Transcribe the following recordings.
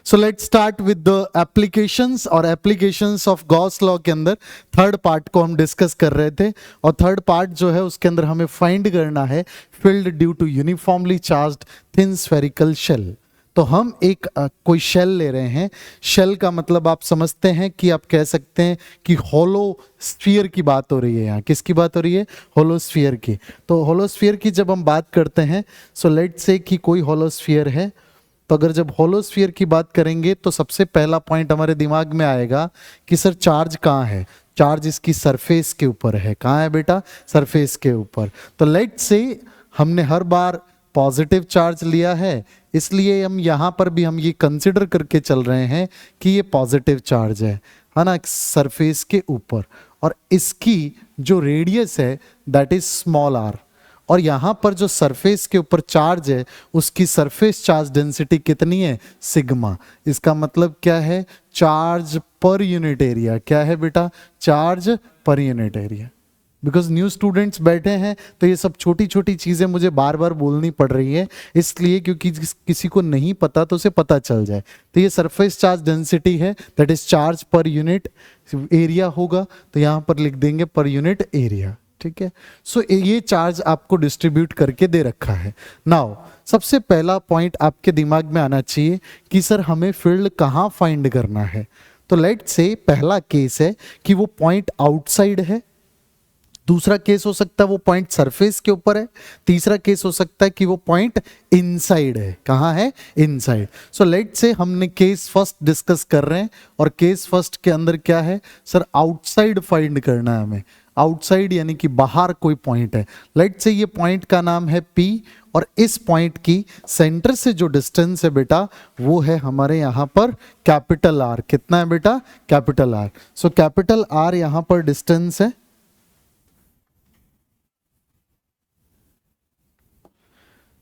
So let's start with the applications, और applications of Gauss law के अंदर third part को हम डिस्कस कर रहे थे, और थर्ड पार्ट जो है उसके अंदर हमें फाइंड करना है field due to uniformly charged thin spherical shell. तो हम एक कोई शेल ले रहे हैं। शेल का मतलब आप समझते हैं कि आप कह सकते हैं कि होलो स्फीयर की बात हो रही है। यहाँ किसकी बात हो रही है? होलो स्फीयर की। तो होलो स्फीयर की जब हम बात करते हैं, सो लेट्स से कि कोई होलो स्फीयर है, तो अगर जब होलो स्फीयर की बात करेंगे तो सबसे पहला पॉइंट हमारे दिमाग में आएगा कि सर चार्ज कहाँ है? चार्ज इसकी सरफेस के ऊपर है। कहाँ है बेटा? सरफेस के ऊपर। तो लेट्स से हमने हर बार पॉजिटिव चार्ज लिया है, इसलिए हम यहाँ पर भी हम ये कंसिडर करके चल रहे हैं कि ये पॉजिटिव चार्ज है ना, सरफेस के ऊपर। और इसकी जो रेडियस है दैट इज स्मॉल आर, और यहाँ पर जो सरफेस के ऊपर चार्ज है उसकी सरफेस चार्ज डेंसिटी कितनी है? सिग्मा। इसका मतलब क्या है? Charge per unit area. क्या है बेटा? Charge per unit area. Because new students बैठे हैं तो ये सब छोटी छोटी चीज़ें मुझे बार बार बोलनी पड़ रही है, इसलिए क्योंकि किसी को नहीं पता तो उसे पता चल जाए। तो ये सरफेस चार्ज डेंसिटी है, that is charge per unit area होगा, तो यहाँ पर लिख देंगे पर यूनिट एरिया। ठीक है। सो ये चार्ज आपको डिस्ट्रीब्यूट करके दे रखा है। नाउ सबसे पहला पॉइंट आपके दिमाग में आना चाहिए कि सर हमें फील्ड कहाँ फाइंड करना है। तो लेट्स से पहला केस है कि वो पॉइंट आउटसाइड है, दूसरा केस हो सकता है वो पॉइंट सरफेस के ऊपर है, तीसरा केस हो सकता है कि वो पॉइंट इनसाइड है। कहाँ है? इनसाइड। सो लेट्स से हमने केस फर्स्ट डिस्कस कर रहे हैं, और केस फर्स्ट के अंदर क्या है सर? आउटसाइड फाइंड करना है हमें। आउटसाइड यानी कि बाहर कोई पॉइंट है। लेट्स से ये पॉइंट का नाम है P, और इस पॉइंट की सेंटर से जो डिस्टेंस है बेटा वो है हमारे यहाँ पर कैपिटल R। कितना है बेटा? Capital R। So capital R यहाँ पर डिस्टेंस है।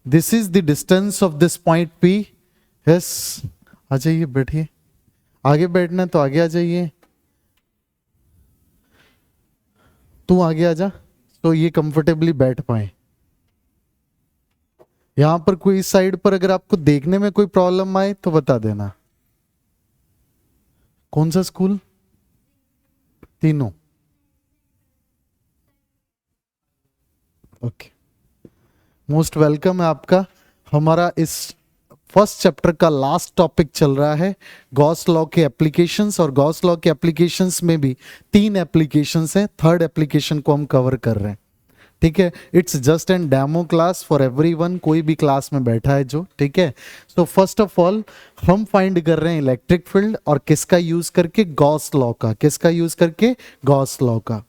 This is the distance of this point P। Yes, आ जाइए, बैठिए। आगे बैठना है तो आगे आ जाइए, तू आगे आ जा तो ये कंफर्टेबली बैठ पाए। यहां पर कोई इस साइड पर अगर आपको देखने में कोई प्रॉब्लम आए तो बता देना। कौन सा स्कूल? तीनों? ओके, मोस्ट वेलकम है आपका। हमारा इस फर्स्ट चैप्टर का लास्ट टॉपिक चल रहा है गॉस लॉ के एप्लीकेशंस, और गॉस लॉ के एप्लीकेशंस में भी 3 एप्लीकेशंस हैं। थर्ड एप्लीकेशन को हम कवर कर रहे हैं। ठीक है। It's just an demo class for everyone, कोई भी क्लास में बैठा है जो। ठीक है। सो फर्स्ट ऑफ ऑल हम फाइंड कर रहे हैं इलेक्ट्रिक फील्ड, और किसका यूज करके? गॉस लॉ का। किसका यूज करके? गॉस लॉ का।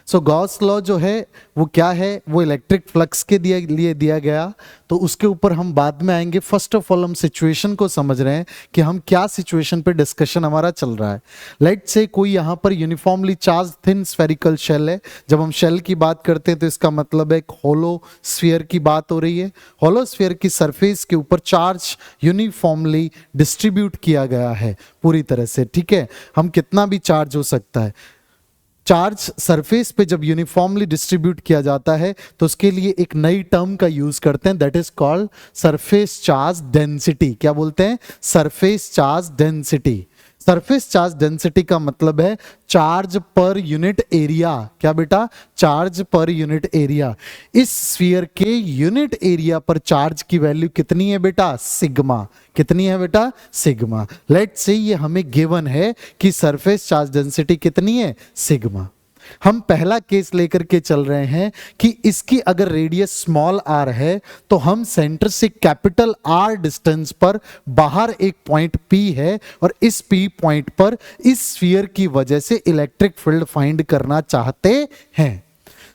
सो गॉस लॉ जो है वो क्या है? वो इलेक्ट्रिक फ्लक्स के लिए दिया गया, तो उसके ऊपर हम बाद में आएंगे। फर्स्ट ऑफ ऑल हम सिचुएशन को समझ रहे हैं कि हम क्या सिचुएशन पे डिस्कशन हमारा चल रहा है। लेट्स से कोई यहाँ पर uniformly charge thin spherical shell है। जब हम शेल की बात करते हैं तो इसका मतलब है एक होलो स्फीयर की बात हो रही है। होलो स्फीयर की सरफेस के ऊपर चार्ज यूनिफॉर्मली डिस्ट्रीब्यूट किया गया है पूरी तरह से। ठीक है। हम कितना भी चार्ज हो सकता है। चार्ज सरफेस पे जब यूनिफॉर्मली डिस्ट्रीब्यूट किया जाता है तो उसके लिए एक नई टर्म का यूज करते हैं, that is called surface charge density. क्या बोलते हैं? Surface charge density. Surface charge density का मतलब है चार्ज पर यूनिट एरिया। क्या बेटा? Charge per unit area. इस स्फीयर के यूनिट एरिया पर चार्ज की वैल्यू कितनी है बेटा? सिग्मा। कितनी है बेटा? सिग्मा। लेट्स से ये हमें गिवन है कि सरफेस चार्ज डेंसिटी कितनी है? सिग्मा। हम पहला केस लेकर के चल रहे हैं कि इसकी अगर रेडियस स्मॉल आर है तो हम सेंटर से कैपिटल आर डिस्टेंस पर बाहर एक पॉइंट P है, और इस P पॉइंट पर इस स्फीयर की वजह से इलेक्ट्रिक फील्ड फाइंड करना चाहते हैं।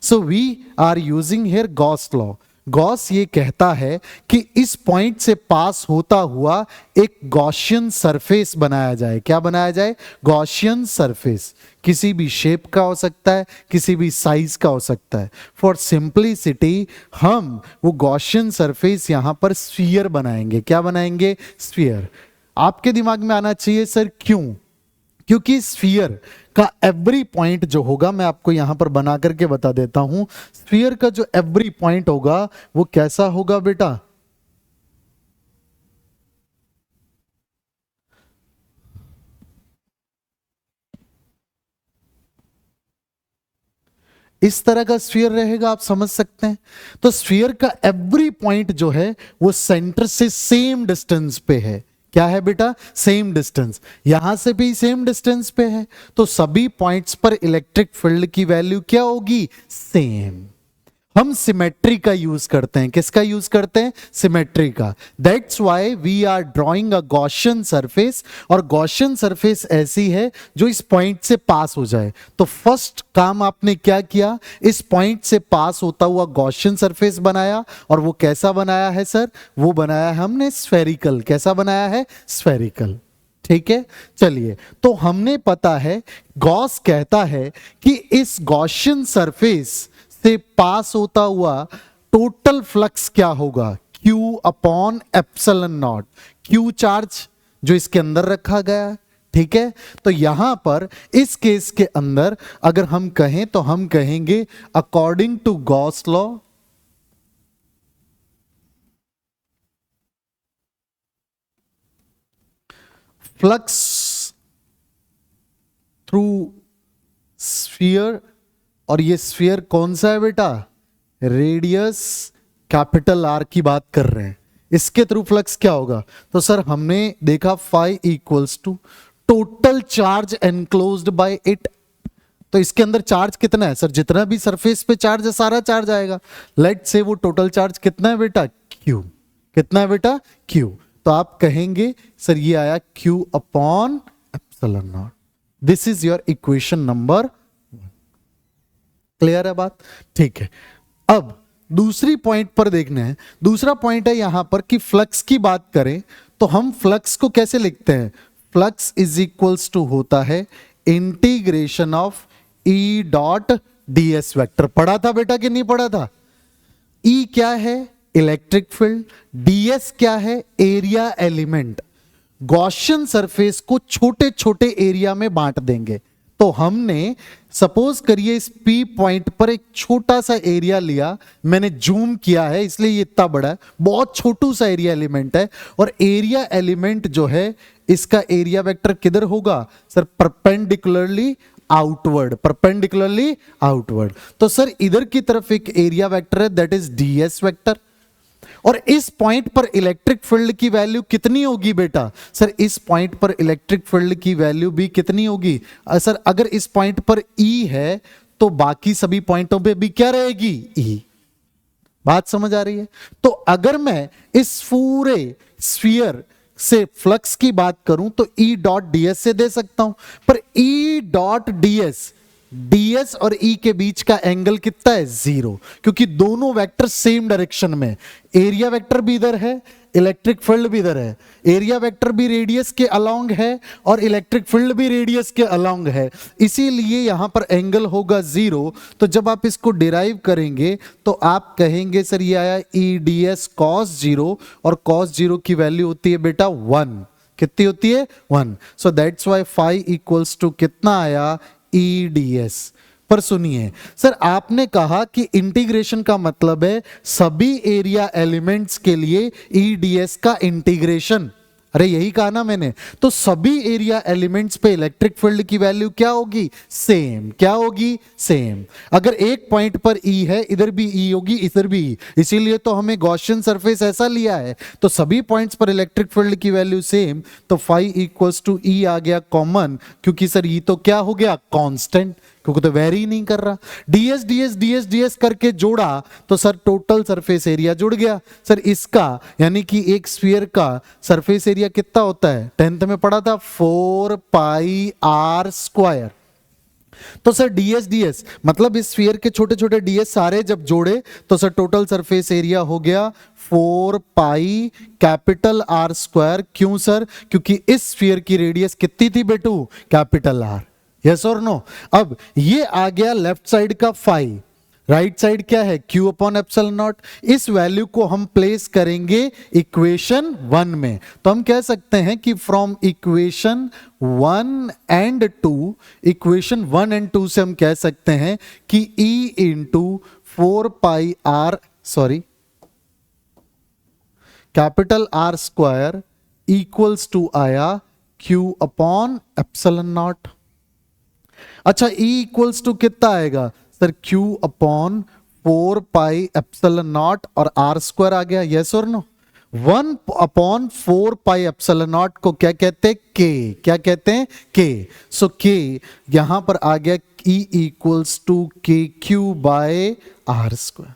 So we are using here Gauss law. Gauss ये कहता है कि इस पॉइंट से पास होता हुआ एक गॉसियन सरफेस बनाया जाए। क्या बनाया जाए? Gaussian surface. किसी भी शेप का हो सकता है, किसी भी साइज का हो सकता है। फॉर सिंपलिसिटी हम वो गॉसियन सरफेस यहां पर स्फीयर बनाएंगे। क्या बनाएंगे? स्फीयर। आपके दिमाग में आना चाहिए सर क्यों? क्योंकि स्फीयर का एवरी पॉइंट जो होगा, मैं आपको यहां पर बना करके बता देता हूं, स्फीयर का जो एवरी पॉइंट होगा वो कैसा होगा बेटा? इस तरह का स्फीयर रहेगा, आप समझ सकते हैं। तो स्फीयर का एवरी पॉइंट जो है वो सेंटर से सेम डिस्टेंस पे है। क्या है बेटा? Same distance. यहां से भी सेम डिस्टेंस पे है, तो सभी पॉइंट्स पर इलेक्ट्रिक फील्ड की वैल्यू क्या होगी? सेम। हम सिमेट्री का यूज करते हैं। किसका यूज करते हैं? सिमेट्री का। That's why we are drawing a Gaussian surface, और गॉसियन सरफेस ऐसी है जो इस पॉइंट से पास हो जाए। तो फर्स्ट काम आपने क्या किया? इस पॉइंट से पास होता हुआ गॉसियन सरफेस बनाया, और वो कैसा बनाया है सर? वो बनाया है हमने स्फेरिकल। कैसा बनाया है? स्फेरिकल। ठीक है, चलिए। तो हमने पता है, गॉस कहता है कि इस गॉसियन सरफेस से पास होता हुआ टोटल फ्लक्स क्या होगा? Q upon epsilon not. Q charge जो इसके अंदर रखा गया है, ठीक है। तो यहां पर इस केस के अंदर अगर हम कहें तो हम कहेंगे according to Gauss law, flux through sphere, और ये स्फीयर कौन सा है बेटा? रेडियस कैपिटल आर की बात कर रहे हैं। इसके थ्रू फ्लक्स क्या होगा? तो सर हमने देखा phi equals to total charge enclosed by it. तो इसके अंदर चार्ज कितना है सर? जितना भी सरफेस पे चार्ज है सारा चार्ज आएगा। लेट से वो टोटल चार्ज कितना है बेटा? Q। कितना है बेटा? Q। तो आप कहेंगे सर ये आया Q upon epsilon not. This is your equation number 1। Clear है बात? ठीक है। अब दूसरी पॉइंट पर देखना है। दूसरा पॉइंट है यहां पर कि फ्लक्स की बात करें तो हम फ्लक्स को कैसे लिखते हैं? फ्लक्स इज इक्वल्स टू होता है integration of E dot ds vector. पढ़ा था बेटा कि नहीं पढ़ा था? ई क्या है? Electric field. ds क्या है? Area element. गॉसियन सरफेस को छोटे छोटे एरिया में बांट देंगे। तो हमने सपोज करिए इस P पॉइंट पर एक छोटा सा एरिया लिया, मैंने जूम किया है इसलिए ये इतना बड़ा है, बहुत छोटू सा एरिया एलिमेंट है। और एरिया एलिमेंट जो है इसका एरिया वेक्टर किधर होगा sir? Perpendicularly outward. Perpendicularly outward. तो सर इधर की तरफ एक एरिया वेक्टर है, दैट इज ds वेक्टर। और इस पॉइंट पर इलेक्ट्रिक फील्ड की वैल्यू कितनी होगी बेटा? सर इस पॉइंट पर इलेक्ट्रिक फील्ड की वैल्यू भी कितनी होगी? सर अगर इस पॉइंट पर E है तो बाकी सभी पॉइंटों पे भी क्या रहेगी? E। बात समझ आ रही है? तो अगर मैं इस पूरे स्फीयर से फ्लक्स की बात करूं तो E डॉट ds से दे सकता हूं, पर E डॉट ds और E के बीच का एंगल कितना है? 0, क्योंकि दोनों वेक्टर सेम डायरेक्शन में। एरिया वेक्टर भी इधर है, इलेक्ट्रिक फील्ड भी इधर है। एरिया वेक्टर भी रेडियस के अलोंग है और इलेक्ट्रिक फील्ड भी रेडियस के अलोंग है, इसीलिए यहां पर एंगल होगा 0। तो जब आप इसको डिराइव करेंगे तो आप कहेंगे सर ये आया E ds cos 0, और cos 0 की वैल्यू होती है बेटा 1। कितनी होती है? 1। So that's why phi equals to कितना आया? E ds। पर सुनिए सर, आपने कहा कि इंटीग्रेशन का मतलब है सभी एरिया एलिमेंट्स के लिए E ds का इंटीग्रेशन। अरे यही कहा ना मैंने। तो सभी एरिया एलिमेंट्स पे इलेक्ट्रिक फील्ड की वैल्यू क्या होगी? सेम। क्या होगी? सेम। अगर एक पॉइंट पर E है, इधर भी E होगी, इधर भी E, इसीलिए तो हमें गॉसियन सरफेस ऐसा लिया है। तो सभी पॉइंट्स पर इलेक्ट्रिक फील्ड की वैल्यू सेम, तो फाई इक्वल्स टू E आ गया कॉमन, क्योंकि सर E तो क्या हो गया? कांस्टेंट, क्योंकि तो वेरी नहीं कर रहा। ds ds ds ds करके जोड़ा तो सर टोटल सरफेस एरिया जुड़ गया। सर इसका यानी कि एक स्फीयर का सरफेस एरिया कितना होता है? 10th में पढ़ा था 4 पाई r स्क्वायर। तो सर ds ds मतलब इस स्फीयर के छोटे छोटे ds सारे जब जोड़े तो सर टोटल सरफेस एरिया हो गया 4 पाई कैपिटल R स्क्वायर। क्यों सर? क्योंकि इस स्फीयर की रेडियस कितनी थी बेटू? Capital R। यस और नो? अब ये आ गया लेफ्ट साइड का फाई, राइट साइड क्या है? Q upon epsilon naught. इस वैल्यू को हम प्लेस करेंगे इक्वेशन 1 में, तो हम कह सकते हैं कि from equation 1 and 2, equation 1 and 2 से हम कह सकते हैं कि E into 4 pi R, sorry capital R square equals to आया Q अपॉन एप्सिलॉन नॉट। अच्छा E इक्वल्स टू कितना आएगा? Sir Q upon 4 pi epsilon naught और R स्क्वायर आ गया, यस और no. 1 upon 4 pi epsilon naught को क्या कहते हैं, K, क्या कहते हैं, K। सो K यहां पर आ गया E equals to KQ by R square.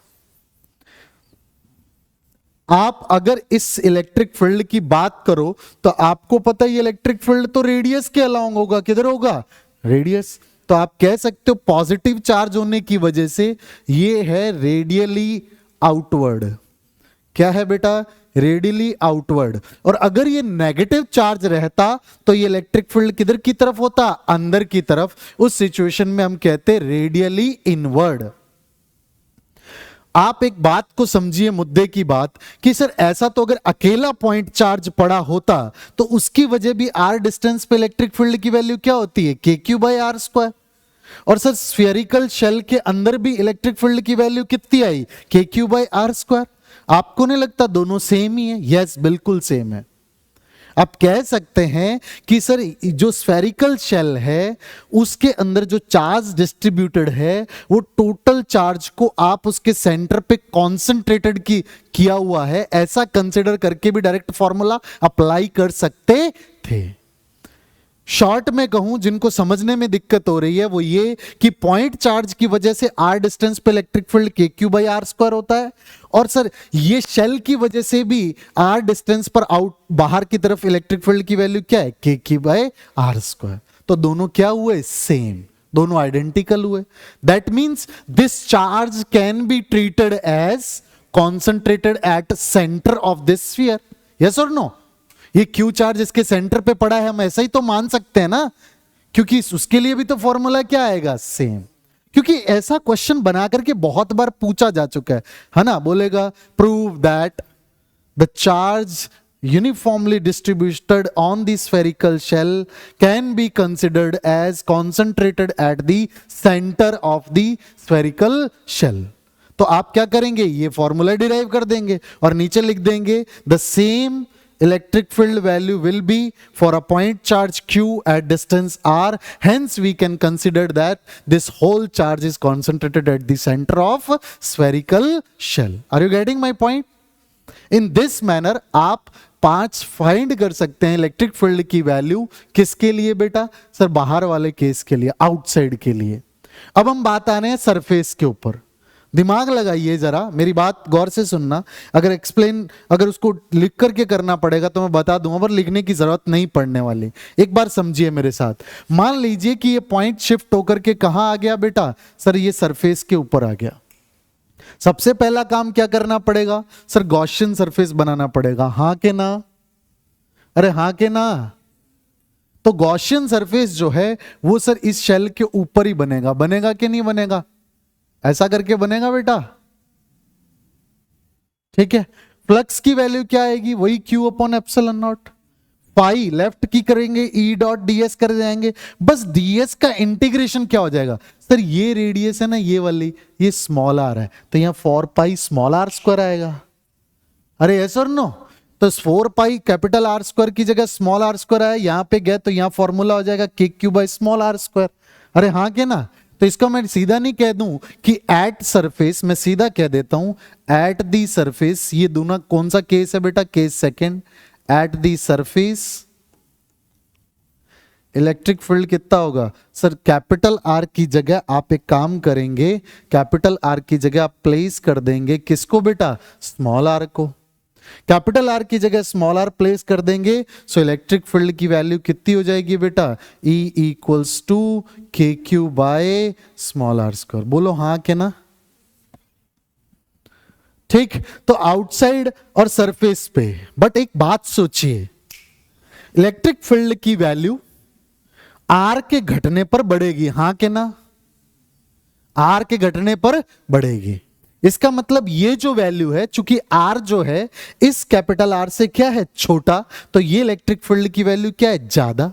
आप अगर इस इलेक्ट्रिक फील्ड की बात करो तो आपको पता है इलेक्ट्रिक फील्ड तो रेडियस के अलाउंग होगा, किधर होगा, रेडियस। तो आप कह सकते हो पॉजिटिव चार्ज होने की वजह से ये है रेडियली आउटवर्ड। क्या है बेटा, रेडियली आउटवर्ड। और अगर ये नेगेटिव चार्ज रहता तो ये इलेक्ट्रिक फील्ड किधर की तरफ होता, अंदर की तरफ। उस सिचुएशन में हम कहते हैं रेडियली इनवर्ड। आप एक बात को समझिए, मुद्दे की बात, कि सर ऐसा तो अगर अकेला पॉइंट चार्ज पड़ा होता तो उसकी वजह भी r डिस्टेंस पे इलेक्ट्रिक फील्ड की वैल्यू क्या होती है, KQ बाय R स्क्वायर। और सर स्फेरिकल शेल के अंदर भी इलेक्ट्रिक फील्ड की वैल्यू कितनी आई, KQ बाय R स्क्वायर। आपको नहीं लगता दोनों सेम ही है? यस, बिल्कुल सेम है। आप कह सकते हैं कि सर जो स्फेरिकल शेल है उसके अंदर जो चार्ज डिस्ट्रीब्यूटेड है वो टोटल चार्ज को आप उसके सेंटर पे कॉन्सेंट्रेटेड किया हुआ है, ऐसा कंसिडर करके भी डायरेक्ट फॉर्मूला अप्लाई कर सकते थे। शॉर्ट में कहूं, जिनको समझने में दिक्कत हो रही है वो ये कि पॉइंट चार्ज की वजह से r डिस्टेंस पे electric field KQ by R square होता है, और सर ये शेल की वजह से भी r डिस्टेंस पर आउट बाहर की तरफ इलेक्ट्रिक फील्ड की वैल्यू क्या है, KQ बाई R स्क्वायर। तो दोनों क्या हुए, सेम, दोनों आइडेंटिकल हुए। That means this charge can be treated as concentrated at centre of this sphere, yes और नो। ये Q चार्ज इसके सेंटर पे पड़ा है, हम ऐसा ही तो मान सकते हैं ना, क्योंकि उसके लिए भी तो फॉर्मूला क्या आएगा, सेम। क्योंकि ऐसा क्वेश्चन बना करके बहुत बार पूछा जा चुका है ना। बोलेगा prove that the charge uniformly distributed on the spherical shell can be considered as concentrated at the center of the spherical shell। तो आप क्या करेंगे, ये फॉर्मूला डिराइव कर देंगे और नीचे लिख देंगे the same electric field value will be for a point charge Q at distance R, hence we can consider that this whole charge is concentrated at the center of spherical shell। Are you getting my point? In this manner आप 5 find कर सकते हैं electric field की value, किसके लिए बेटा, sir बाहर वाले केस के लिए, आउटसाइड के लिए। अब हम बात आ रहे हैं सरफेस के ऊपर। दिमाग लगाइए जरा, मेरी बात गौर से सुनना। अगर उसको लिख करके करना पड़ेगा तो मैं बता दूंगा, पर लिखने की जरूरत नहीं पड़ने वाली। एक बार समझिए मेरे साथ। मान लीजिए कि ये पॉइंट शिफ्ट होकर के कहां आ गया बेटा, सर ये सरफेस के ऊपर आ गया। सबसे पहला काम क्या करना पड़ेगा, सर गॉसियन सरफेस बनाना पड़ेगा, हां के ना, अरे हां के ना। तो गॉसियन सरफेस जो है वो सर इस शेल के ऊपर ही बनेगा, बनेगा कि नहीं बनेगा, ऐसा करके बनेगा बेटा, ठीक है। फ्लक्स की वैल्यू क्या आएगी, वही Q upon epsilon not. Pi left की करेंगे, E डॉट ds कर जाएंगे, बस ds का इंटीग्रेशन क्या हो जाएगा, सर ये रेडियस है ना ये वाली, ये स्मॉल r है, तो यहां 4 पाई स्मॉल r स्क्वायर आएगा। अरे यस और नो। तो 4 पाई कैपिटल R स्क्वायर की जगह स्मॉल r स्क्वायर आया, यहां पे गए तो यहां फॉर्मूला हो जाएगा KQ by small r square. अरे हाँ के ना। तो इसको मैं सीधा नहीं कह दूं कि एट सरफेस, मैं सीधा कह देता हूं एट दी सरफेस। ये दोनों कौन सा केस है बेटा, case second. At the surface electric field कितना होगा, सर कैपिटल R की जगह आप एक काम करेंगे, कैपिटल R की जगह आप प्लेस कर देंगे किसको बेटा, स्मॉल r को। कैपिटल R की जगह स्मॉल r प्लेस कर देंगे, सो इलेक्ट्रिक फील्ड की वैल्यू कितनी हो जाएगी बेटा, E equals to KQ by small r square. बोलो हाँ के ना, ठीक। तो आउटसाइड और सरफेस पे, बट एक बात सोचिए, इलेक्ट्रिक फील्ड की वैल्यू R के घटने पर बढ़ेगी, हाँ के ना, R के घटने पर बढ़ेगी। इसका मतलब ये जो वैल्यू है, चूंकि R जो है इस कैपिटल R से क्या है, छोटा, तो ये इलेक्ट्रिक फील्ड की वैल्यू क्या है, ज्यादा।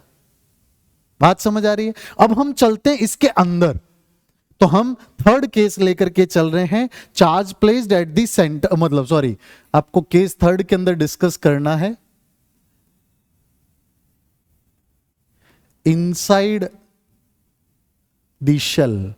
बात समझ आ रही है। अब हम चलते हैं इसके अंदर, तो हम थर्ड केस लेकर के चल रहे हैं, charge placed at the centre, मतलब सॉरी, आपको केस थर्ड के अंदर डिस्कस करना है इनसाइड द शेल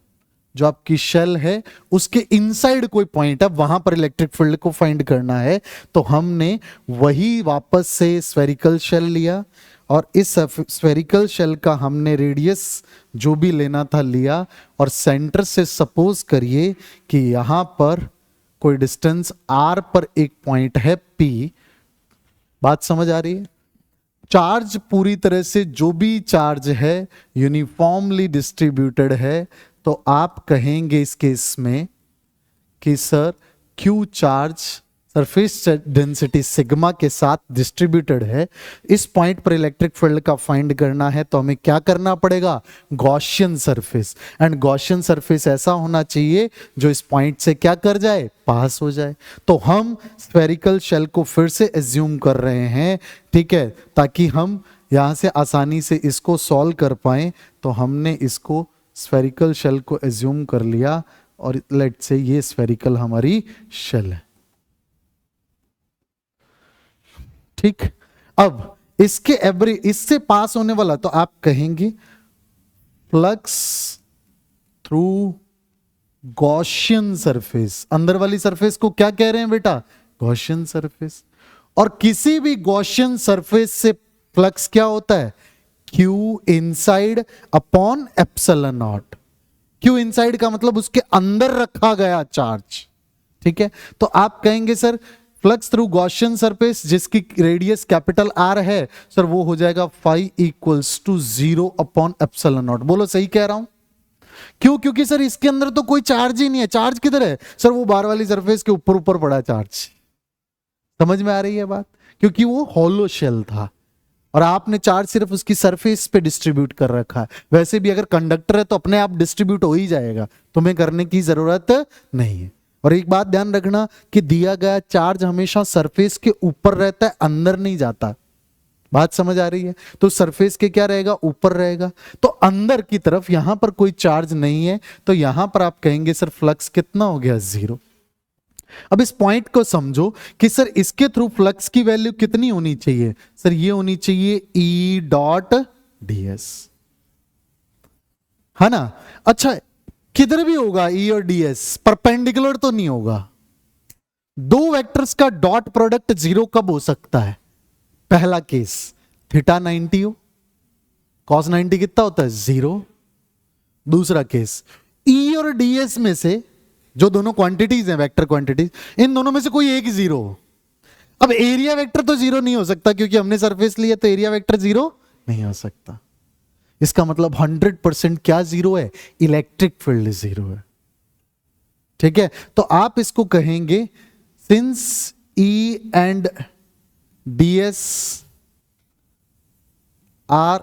जो आपकी शेल है उसके इनसाइड कोई पॉइंट है, वहां पर इलेक्ट्रिक फील्ड को फाइंड करना है। तो हमने वही वापस से स्फेरिकल शेल लिया और इस स्फेरिकल शेल का हमने रेडियस जो भी लेना था लिया, और सेंटर से सपोज करिए कि यहां पर कोई डिस्टेंस r पर एक पॉइंट है P। बात समझ आ रही है? चार्ज पूरी तरह से, जो भी चार्ज है यूनिफॉर्मली डिस्ट्रीब्यूटेड है, तो आप कहेंगे इस केस में कि sir Q charge surface density sigma के साथ डिस्ट्रीब्यूटेड है। इस पॉइंट पर इलेक्ट्रिक फील्ड का फाइंड करना है तो हमें क्या करना पड़ेगा? Gaussian surface. And Gaussian surface ऐसा होना चाहिए जो इस पॉइंट से क्या कर जाए? पास हो जाए। तो हम स्फेरिकल शेल को फिर से एज्यूम कर रहे हैं, ठीक है, ताकि हम यहां से आसानी से इसको सॉल्व कर पाए। तो हमने इसको स्फेरिकल शेल को एज्यूम कर लिया और लेट से ये स्फेरिकल हमारी शेल है। ठीक, अब इसके इससे पास होने वाला, तो आप कहेंगे फ्लक्स थ्रू गॉसियन सरफेस। अंदर वाली सरफेस को क्या कह रहे हैं बेटा? Gaussian surface. और किसी भी गॉसियन सरफेस से फ्लक्स क्या होता है? Q inside upon epsilon not. Q inside का मतलब उसके अंदर रखा गया चार्ज, ठीक है। तो आप कहेंगे sir flux through Gaussian surface जिसकी रेडियस कैपिटल आर है, सर वो हो जाएगा phi equals to 0 upon epsilon naught. बोलो सही कह रहा हूं? क्यों? क्योंकि सर इसके अंदर तो कोई चार्ज ही नहीं है। चार्ज किधर है? सर वो बाहर वाली सरफेस के ऊपर ऊपर पड़ा चार्ज। समझ में आ रही है बात? क्योंकि वो हॉलो शेल था और आपने चार्ज सिर्फ उसकी सरफेस पे डिस्ट्रीब्यूट कर रखा है। वैसे भी अगर कंडक्टर है तो अपने आप डिस्ट्रीब्यूट हो ही जाएगा, तुम्हें करने की जरूरत नहीं है। और एक बात ध्यान रखना कि दिया गया चार्ज हमेशा सरफेस के ऊपर रहता है, अंदर नहीं जाता। बात समझ आ रही है? तो सरफेस के क्या रहेगा? ऊपर रहेगा। तो अंदर की तरफ यहां पर कोई चार्ज नहीं है, तो यहां पर आप कहेंगे सर फ्लक्स कितना हो गया? 0। अब इस पॉइंट को समझो कि सर इसके थ्रू फ्लक्स की वैल्यू कितनी होनी चाहिए? सर ये होनी चाहिए ई डॉट ds, है ना? अच्छा, किधर भी होगा ई और ds, परपेंडिकुलर तो नहीं होगा। दो वेक्टर्स का डॉट प्रोडक्ट 0 कब हो सकता है? पहला केस थीटा 90 हो, कॉस 90 कितना होता है? 0। दूसरा केस ई और ds में से जो दोनों क्वांटिटीज हैं, वेक्टर क्वांटिटीज, इन दोनों में से कोई एक 0 हो। अब एरिया वेक्टर तो 0 नहीं हो सकता क्योंकि हमने सरफेस लिया, तो एरिया वेक्टर 0 नहीं हो सकता। इसका मतलब 100% क्या 0 है? इलेक्ट्रिक फील्ड 0 है। ठीक है, तो आप इसको कहेंगे since E and ds are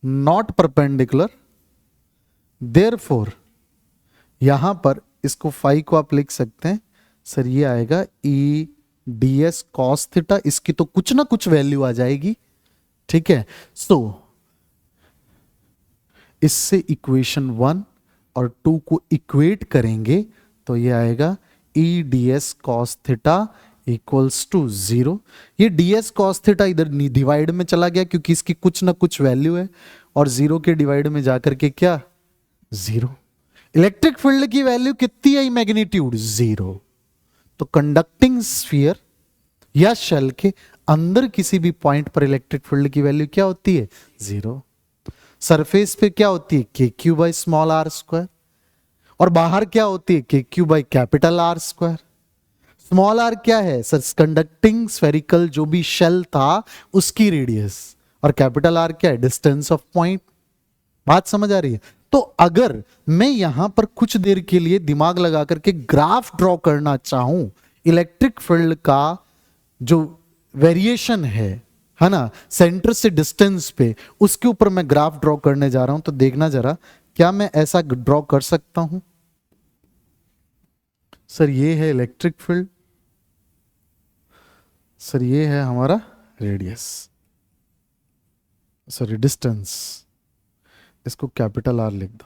not perpendicular, therefore यहां पर इसको फाई को आप लिख सकते हैं सर, ये आएगा ई ds cos थीटा। इसकी तो कुछ ना कुछ वैल्यू आ जाएगी, ठीक है। सो इससे इक्वेशन 1 और 2 को इक्वेट करेंगे तो ये आएगा E ds cos theta equals to 0। ये ds cos थीटा इधर डिवाइड में चला गया क्योंकि इसकी कुछ ना कुछ वैल्यू है, और 0 के डिवाइड में जाकर के क्या? 0। इलेक्ट्रिक फील्ड की वैल्यू कितनी है? मैग्नीट्यूड 0। तो कंडक्टिंग स्फीयर या शेल के अंदर किसी भी पॉइंट पर इलेक्ट्रिक फील्ड की वैल्यू क्या होती है? 0। सरफेस पे क्या होती है? K Q by small r square. और बाहर क्या होती है? K Q by capital R square. Small r क्या है सर? कंडक्टिंग स्फेरिकल जो भी शेल था उसकी रेडियस, और कैपिटल आर क्या है? Distance of point. बात समझ आ रही है? तो अगर मैं यहां पर कुछ देर के लिए दिमाग लगा करके ग्राफ ड्रॉ करना चाहूं इलेक्ट्रिक फील्ड का जो वेरिएशन है ना, सेंटर से डिस्टेंस पे, उसके ऊपर मैं ग्राफ ड्रॉ करने जा रहा हूं, तो देखना जरा, क्या मैं ऐसा ड्रॉ कर सकता हूं? सर ये है इलेक्ट्रिक फील्ड, सर ये है हमारा रेडियस, सॉरी डिस्टेंस, इसको कैपिटल आर लिख दो,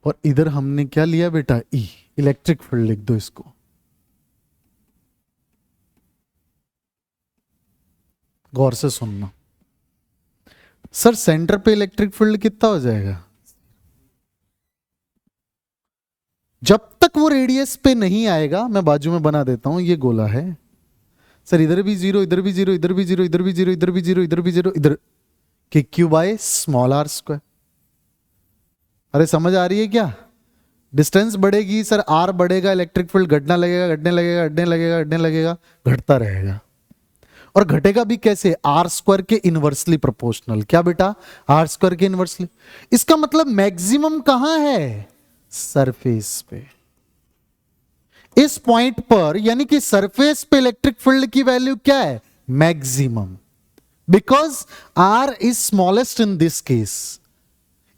और इधर हमने क्या लिया बेटा? ई, इलेक्ट्रिक फील्ड लिख दो इसको। गौर से सुनना, सर सेंटर पे इलेक्ट्रिक फील्ड कितना हो जाएगा? जब तक वो रेडियस पे नहीं आएगा, मैं बाजू में बना देता हूं, ये गोला है सर, इधर भी जीरो, इधर भी जीरो, इधर भी जीरो, इधर भी जीरो, इधर भी जीरो, इधर भी जीरो, इधर K Q by small r square. अरे समझ आ रही है क्या? डिस्टेंस बढ़ेगी सर, आर बढ़ेगा, इलेक्ट्रिक फील्ड घटना लगेगा, घटने लगेगा, घटने लगेगा, घटने लगेगा, घटता रहेगा। और घटेगा भी कैसे? आर स्क्वायर के इनवर्सली प्रोपोर्शनल। क्या बेटा? आर स्क्वायर के इनवर्सली। इसका मतलब मैक्सिमम कहां है? सरफेस पे। इस पॉइंट पर, यानी कि सरफेस पे इलेक्ट्रिक फील्ड की वैल्यू क्या है? Maximum. Because R is smallest in this case.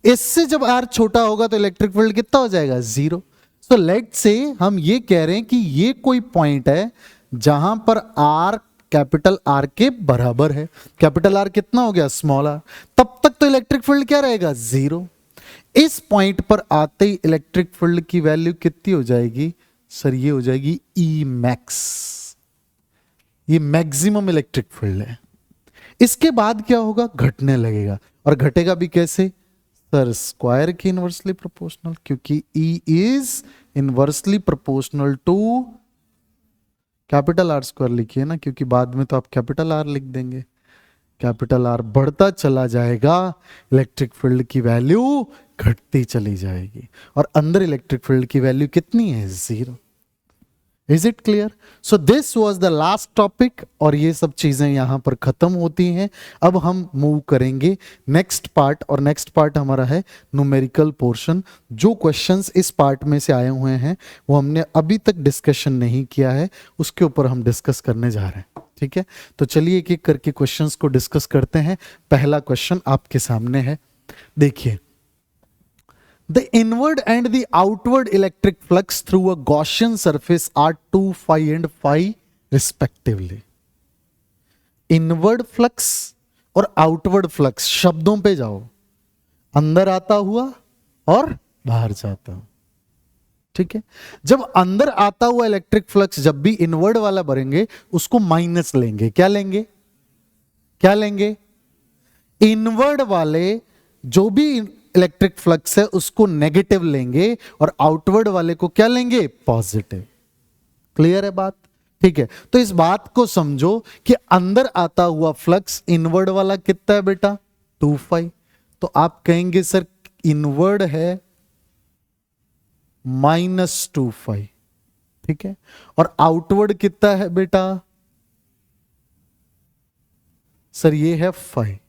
इससे जब आर छोटा होगा तो इलेक्ट्रिक फील्ड कितना हो जाएगा? जीरो। सो लेट से हम ये कह रहे हैं कि ये कोई पॉइंट है जहां पर आर कैपिटल आर के बराबर है। कैपिटल आर कितना हो गया? Small r. तब तक तो इलेक्ट्रिक फील्ड क्या रहेगा? जीरो। इस पॉइंट पर आते ही इलेक्ट्रिक फील्ड की वैल्यू कितनी हो जाएगी? सर ये हो जाएगी ई मैक्स। ये मैक्सिमम इलेक्ट्रिक फील्ड है। इसके बाद क्या होगा? घटने लगेगा। और घटेगा भी कैसे? सर स्क्वायर की इनवर्सली प्रोपोर्शनल, क्योंकि E is inversely proportional to capital R square लिखिए ना, क्योंकि बाद में तो आप कैपिटल आर लिख देंगे। कैपिटल आर बढ़ता चला जाएगा, इलेक्ट्रिक फील्ड की वैल्यू घटती चली जाएगी। और अंदर इलेक्ट्रिक फील्ड की वैल्यू कितनी है? Zero. Is it clear? So this was the last topic, और ये सब चीजें यहां पर खत्म होती हैं। अब हम मूव करेंगे नेक्स्ट पार्ट, और नेक्स्ट पार्ट हमारा है न्यूमेरिकल पोर्शन। जो क्वेश्चंस इस पार्ट में से आए हुए हैं वो हमने अभी तक डिस्कशन नहीं किया है, उसके ऊपर हम डिस्कस करने जा रहे हैं। ठीक है, तो चलिए एक एक करके क्वेश्चंस को डिस्कस करते हैं। पहला क्वेश्चन आपके सामने है, देखिए। The inward and the outward electric flux through a Gaussian surface are 2 phi and phi respectively. Inward flux और outward flux, शब्दों पे जाओ, अंदर आता हुआ और बाहर जाता हुआ। ठीक है, जब अंदर आता हुआ इलेक्ट्रिक फ्लक्स जब भी इनवर्ड वाला भरेंगे उसको माइनस लेंगे। क्या लेंगे? क्या लेंगे? इनवर्ड वाले जो भी इलेक्ट्रिक फ्लक्स है उसको नेगेटिव लेंगे, और आउटवर्ड वाले को क्या लेंगे? पॉजिटिव। क्लियर है बात? ठीक है, तो इस बात को समझो कि अंदर आता हुआ फ्लक्स इनवर्ड वाला कितना है बेटा? 2 फाई। तो आप कहेंगे सर इनवर्ड है -2 फाई। ठीक है, और आउटवर्ड कितना है बेटा? सर ये है फाई।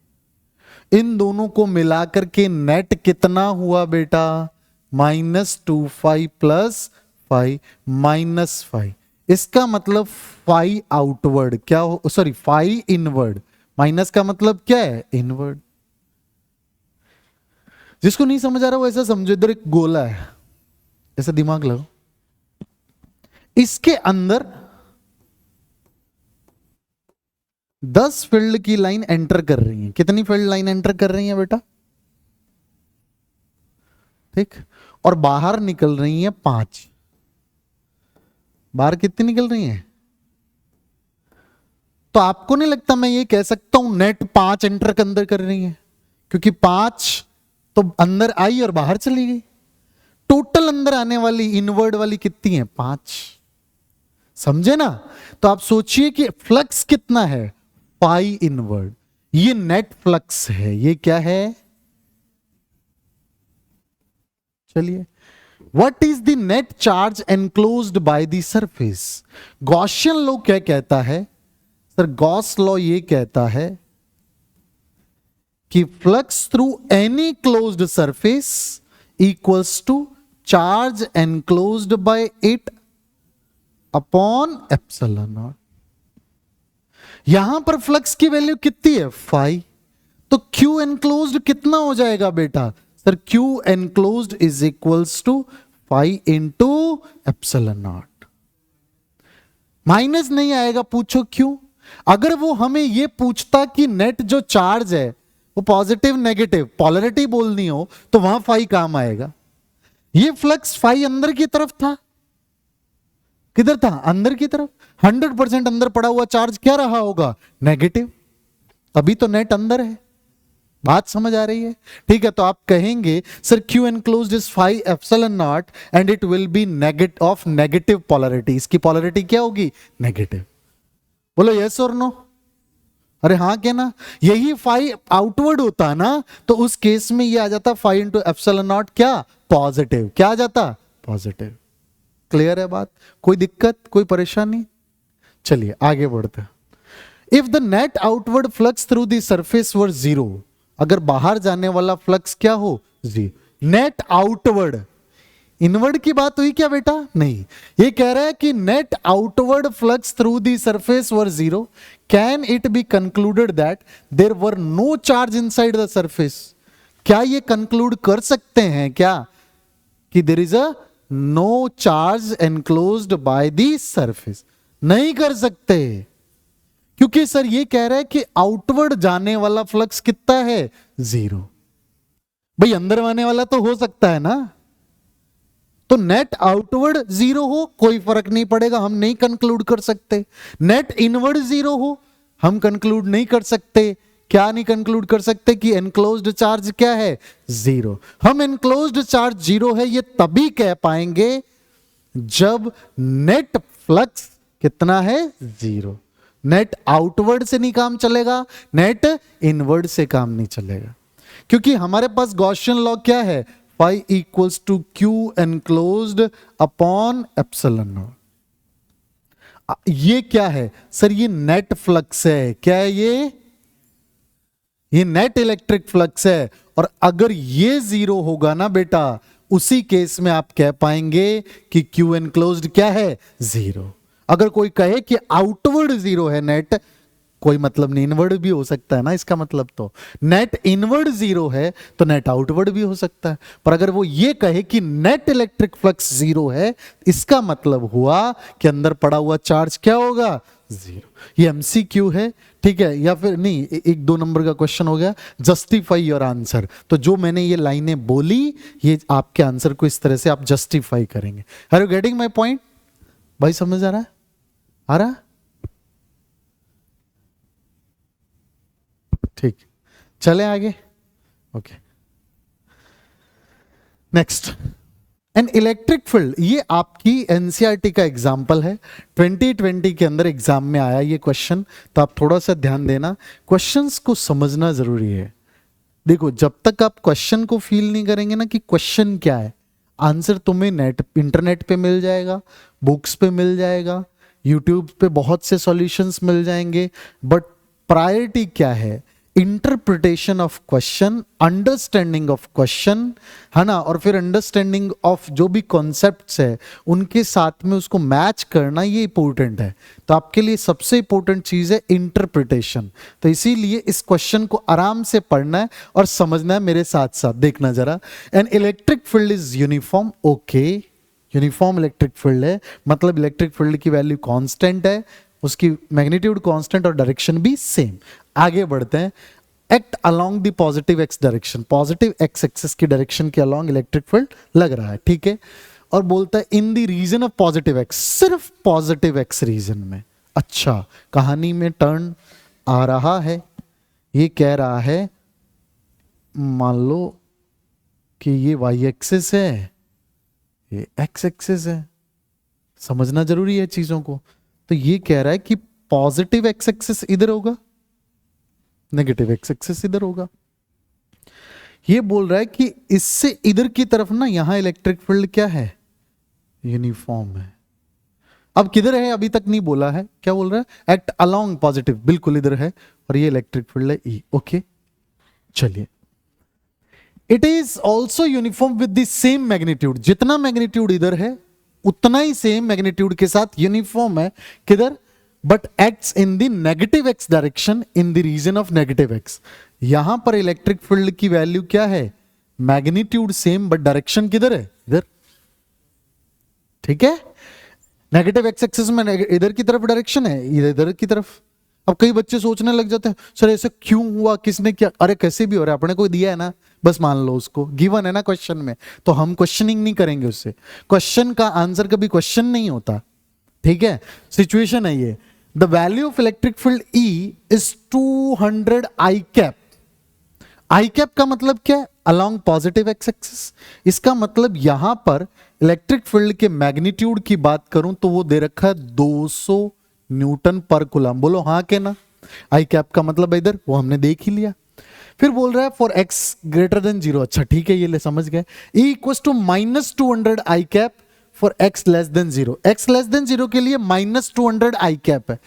इन दोनों को मिलाकर के नेट कितना हुआ बेटा? -2 फाई प्लस फाई -फाई। इसका मतलब फाई आउटवर्ड क्या हो, सॉरी फाई इनवर्ड। माइनस का मतलब क्या है? इनवर्ड। जिसको नहीं समझ आ रहा वो ऐसा समझो, इधर एक गोला है, ऐसा दिमाग लगाओ, इसके अंदर 10 फील्ड की लाइन एंटर कर रही है। कितनी फील्ड लाइन एंटर कर रही है बेटा? ठीक, और बाहर निकल रही है 5। बाहर कितनी निकल रही है? तो आपको नहीं लगता मैं ये कह सकता हूं नेट 5 एंटर के अंदर कर रही है, क्योंकि 5 तो अंदर आई और बाहर चली गई। टोटल अंदर आने वाली इनवर्ड वाली कितनी है? 5। समझे ना? तो आप सोचिए कि फ्लक्स कितना है? पाई इनवर्ड। ये नेट फ्लक्स है। ये क्या है? चलिए, what is the net charge enclosed by the surface? Gaussian law क्या कहता है? सर गॉस लॉ ये कहता है कि flux through any closed surface equals to charge enclosed by it upon epsilon naught. यहां पर फ्लक्स की वैल्यू कितनी है? फाई। तो क्यू एनक्लोज्ड कितना हो जाएगा बेटा? Sir Q enclosed is equals to phi into epsilon naught. Minus नहीं आएगा, पूछो क्यों? अगर वो हमें ये पूछता कि नेट जो चार्ज है वो पॉजिटिव नेगेटिव पोलैरिटी बोलनी हो तो वहां फाई काम आएगा। ये फ्लक्स फाई अंदर की तरफ था, किधर था? अंदर की तरफ। 100% अंदर पड़ा हुआ चार्ज क्या रहा होगा? नेगेटिव। अभी तो नेट अंदर है। बात समझ आ रही है? ठीक है, तो आप कहेंगे sir Q enclosed is 5 epsilon not and it will be of negative polarity. इसकी पोलैरिटी क्या होगी? नेगेटिव। बोलो यस और नो? अरे हाँ क्या ना? यही 5 आउटवर्ड होता ना तो उस केस में ये आ जाता 5 इंटू एप्सिलॉन नॉट क्या? पॉजिटिव। क्या आ जाता? पॉजिटिव। क्लियर है बात? कोई दिक्कत, कोई परेशानी? चलिए आगे बढ़ते हैं। If the net outward flux through the surface were zero, अगर बाहर जाने वाला फ्लक्स क्या हो? जीरो। नेट आउटवर्ड, इनवर्ड की बात हुई क्या बेटा? नहीं, ये कह रहा है कि net outward flux through the surface were zero, can it be concluded that there were no charge inside the surface. क्या ये कंक्लूड कर सकते हैं क्या कि there is a no charge enclosed by the surface? नहीं कर सकते, क्योंकि सर ये कह रहा है कि आउटवर्ड जाने वाला फ्लक्स कितना है? जीरो। भाई अंदर आने वाला तो हो सकता है ना, तो नेट आउटवर्ड जीरो हो कोई फर्क नहीं पड़ेगा, हम नहीं कंक्लूड कर सकते। नेट इनवर्ड जीरो हो हम कंक्लूड नहीं कर सकते। क्या नहीं कंक्लूड कर सकते? कि एनक्लोज्ड चार्ज क्या है? जीरो। हम एनक्लोज्ड चार्ज जीरो है ये तभी कह पाएंगे जब नेट फ्लक्स कितना है? जीरो। नेट आउटवर्ड से नहीं काम चलेगा, नेट इनवर्ड से काम नहीं चलेगा, क्योंकि हमारे पास गॉसियन लॉ क्या है? phi equals to q enclosed upon epsilon naught। ये क्या है सर? ये नेट फ्लक्स है। क्या है ये नेट इलेक्ट्रिक फ्लक्स है। और अगर ये जीरो होगा ना बेटा, उसी केस में आप कह पाएंगे कि q enclosed क्या है? जीरो। अगर कोई कहे कि आउटवर्ड जीरो है नेट, कोई मतलब नहीं, इनवर्ड भी हो सकता है ना इसका मतलब। तो नेट इनवर्ड जीरो है तो नेट आउटवर्ड भी हो सकता है। पर अगर वो ये कहे कि नेट इलेक्ट्रिक फ्लक्स जीरो है, इसका मतलब हुआ कि अंदर पड़ा हुआ चार्ज क्या होगा? जीरो। ये एमसीक्यू है, ठीक है, या फिर नहीं, एक 2 नंबर का क्वेश्चन हो गया। Justify your answer. तो जो मैंने ये लाइनें बोली, ये आपके आंसर को इस तरह से आप जस्टिफाई करेंगे। Are you getting my point? भाई समझ आ रहा है? आ रहा? ठीक, चले आगे। Okay, next, N electric field. ये आपकी एनसीईआरटी का एग्जाम्पल है, 2020 के अंदर एग्जाम में आया ये क्वेश्चन, तो आप थोड़ा सा ध्यान देना, क्वेश्चंस को समझना जरूरी है। देखो, जब तक आप क्वेश्चन को फील नहीं करेंगे ना कि क्वेश्चन क्या है, आंसर तुम्हें इंटरनेट पे मिल जाएगा, बुक्स पे मिल जाएगा, यूट्यूब पे बहुत से सॉल्यूशंस मिल जाएंगे, बट प्रायोरिटी क्या है? Interpretation of question, understanding of question, है ना, और फिर अंडरस्टैंडिंग ऑफ जो भी कॉन्सेप्ट्स है उनके साथ में उसको मैच करना, ये इंपॉर्टेंट है। तो आपके लिए सबसे इंपॉर्टेंट चीज है इंटरप्रिटेशन। तो इसीलिए इस क्वेश्चन को आराम से पढ़ना है और समझना है मेरे साथ साथ। देखना जरा, an electric field is uniform. Okay, uniform electric field है, मतलब इलेक्ट्रिक फील्ड की वैल्यू कांस्टेंट है, उसकी मैग्नीट्यूड कांस्टेंट और डायरेक्शन भी सेम। आगे बढ़ते हैं। Act along the positive x direction, positive x axis की डायरेक्शन के अलोंग इलेक्ट्रिक फील्ड लग रहा है, ठीक है। और बोलता है in the region of positive x, सिर्फ पॉजिटिव एक्स रीजन में। अच्छा, कहानी में टर्न आ रहा है। ये कह रहा है, मान लो कि ये वाई एक्सिस है, ये एक्स एक्सिस है, समझना जरूरी है चीजों को। तो ये कह रहा है कि पॉजिटिव एक्स एक्सिस इधर होगा, नेगेटिव एक्स एक्सिस इधर होगा। ये बोल रहा है कि इससे इधर की तरफ ना, यहां इलेक्ट्रिक फील्ड क्या है? यूनिफॉर्म है। अब किधर है अभी तक नहीं बोला है, क्या बोल रहा है? एक्ट अलोंग पॉजिटिव, बिल्कुल इधर है, और ये इलेक्ट्रिक फील्ड है ई। ओके, चलिए। It is also uniform with the same magnitude, जितना मैग्नीट्यूड इधर है उतना ही सेम मैग्नीट्यूड के साथ यूनिफॉर्म है। किधर? But acts in the negative x direction in the region of negative x. यहां पर इलेक्ट्रिक फील्ड की वैल्यू क्या है? मैग्नीट्यूड सेम, बट डायरेक्शन किधर है? इधर, ठीक है। नेगेटिव एक्स एक्सिस में इधर की तरफ डायरेक्शन है, इधर की तरफ। अब कई बच्चे सोचने लग जाते हैं, सर ऐसा क्यों हुआ, किसने क्या? अरे कैसे भी हो रहा है, अपने को दिया है ना, बस मान लो उसको, गिवन है ना क्वेश्चन में, तो हम क्वेश्चनिंग नहीं करेंगे उससे। क्वेश्चन का आंसर कभी क्वेश्चन नहीं होता, ठीक है। सिचुएशन है ये, the value of electric field E is 200 i cap. I cap का मतलब क्या है? Along positive x axis. इसका मतलब यहां पर इलेक्ट्रिक फील्ड के मैग्नीट्यूड की बात करूं तो वो दे रखा है 200 न्यूटन पर कूलम। बोलो हाँ के ना? आई कैप का मतलब इधर वो हमने देख ही लिया। फिर बोल रहा है for x greater than zero. अच्छा ठीक है, ये ले समझ गए। E equal to -200 i cap for x less than zero. X less than zero के लिए -200 आई कैप है।